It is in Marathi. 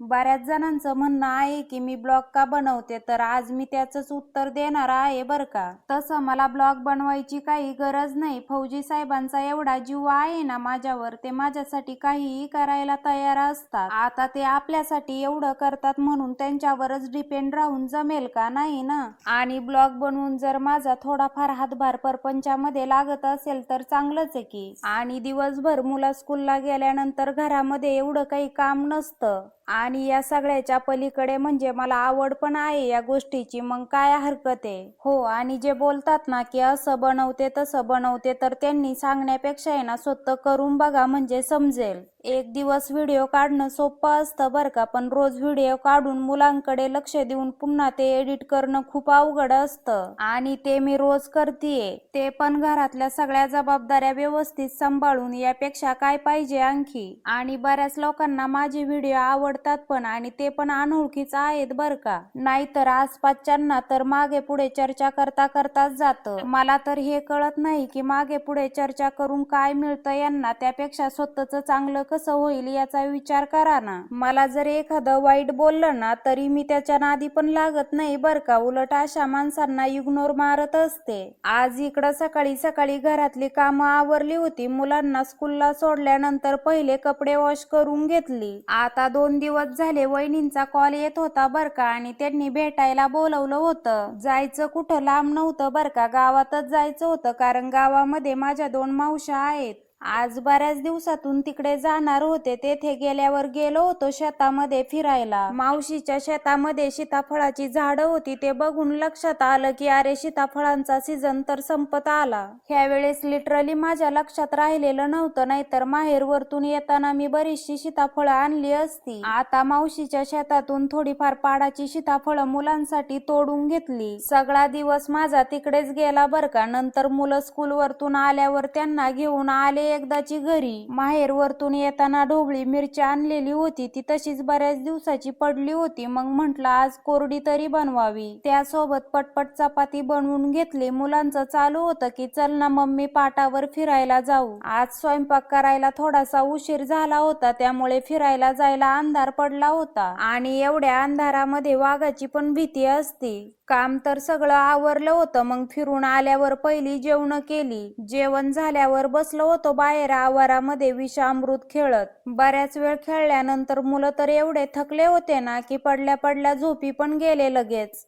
बऱ्याच जणांचं म्हणणं आहे की मी ब्लॉग का बनवते, तर आज मी त्याचंच उत्तर देणार आहे बरं का. तसं मला ब्लॉग बनवायची काही गरज नाही. फौजी साहेबांचा एवढा जीव आहे ना माझ्यावर, ते माझ्यासाठी काहीही करायला तयार असतात. आता ते आपल्यासाठी एवढं करतात म्हणून त्यांच्यावरच डिपेंड राहून जमेल का? नाही ना. आणि ब्लॉग बनवून जर माझा थोडाफार हातभार परपंचामध्ये लागत असेल तर चांगलंच आहे की. आणि दिवसभर मुलं स्कूलला गेल्यानंतर घरामध्ये एवढं काही काम नसतं. आणि या सगळ्याच्या पलीकडे म्हणजे मला आवड पण आहे या गोष्टीची, मग काय हरकत आहे. हो, आणि जे बोलतात ना की असं बनवते तसं बनवते, तर त्यांनी सांगण्यापेक्षा आहे ना स्वतः करून बघा म्हणजे समजेल. एक दिवस व्हिडिओ काढणं सोपं असतं बरं का, पण रोज व्हिडिओ काढून मुलांकडे लक्ष देऊन पुन्हा ते एडिट करणं खूप अवघड असतं. आणि ते मी रोज करतेय, ते पण घरातल्या सगळ्या जबाबदाऱ्या व्यवस्थित सांभाळून. यापेक्षा काय पाहिजे आणखी. आणि बऱ्याच लोकांना माझे व्हिडिओ आवडतात पण, आणि ते पण अनोळखीच आहेत बरं का. नाहीतर आसपासच्यांना तर मागे पुढे चर्चा करता करताच जातं. मला तर हे कळत नाही की मागे पुढे चर्चा करून काय मिळतं यांना. त्यापेक्षा स्वतःच चांगलं कसं होईल याचा विचार करा ना. मला जर एखादं वाईट बोललं ना तरी मी त्याच्या नादी पण लागत नाही बरं का. उलट अशा माणसांना इग्नोर मारत असते. आज इकडं सकाळी सकाळी घरातली कामं आवरली होती. मुलांना स्कूलला सोडल्यानंतर पहिले कपडे वॉश करून घेतली. आता 2 दिवस झाले वहिनींचा कॉल येत होता बरं का, आणि त्यांनी भेटायला बोलवलं होतं. जायचं कुठं लांब नव्हतं बरं का, गावातच जायचं होतं, कारण गावामध्ये माझ्या 2 मावश्या आहेत. आज बऱ्याच दिवसातून तिकडे जाणार होते. तेथे गेल्यावर गेलो होतो शेतामध्ये फिरायला. मावशीच्या शेतामध्ये सीताफळाची झाडं होती. ते बघून लक्षात आलं की अरे, सीताफळांचा सीझन तर संपत आला. ह्यावेळेस लिटरली माझ्या लक्षात राहिलेलं नव्हतं, नाहीतर माहेरवरतून येताना मी बरीचशी सीताफळं आणली असती. आता मावशीच्या शेतातून थोडीफार पाडाची सीताफळं मुलांसाठी तोडून घेतली. सगळा दिवस माझा तिकडेच गेला बरं का. नंतर मुलं स्कूलवरतून आल्यावर त्यांना घेऊन आले एकदाची घरी. माहेरवरतून येताना ढोबळी मिरची आणलेली होती, ती तशीच बऱ्याच दिवसाची पडली होती. मग म्हंटलं आज कोरडी तरी बनवावी. त्यासोबत पटपट चपाती बनवून घेतली. मुलांचं चालू होतं की चल ना मम्मी पाटावर फिरायला जाऊ. आज स्वयंपाक करायला थोडासा उशीर झाला होता, त्यामुळे फिरायला जायला अंधार पडला होता. आणि एवढ्या अंधारामध्ये वाघाची पण भीती असते. काम तर सगळं आवरलं होतं. मग फिरून आल्यावर पहिली जेवण केली. जेवण झाल्यावर बसलो होतो बाहेर आवारामध्ये विषामृत खेळत. बऱ्याच वेळ खेळल्यानंतर मुलं तर एवढे थकले होते ना की पडल्या पडल्या झोपी पण गेले लगेच.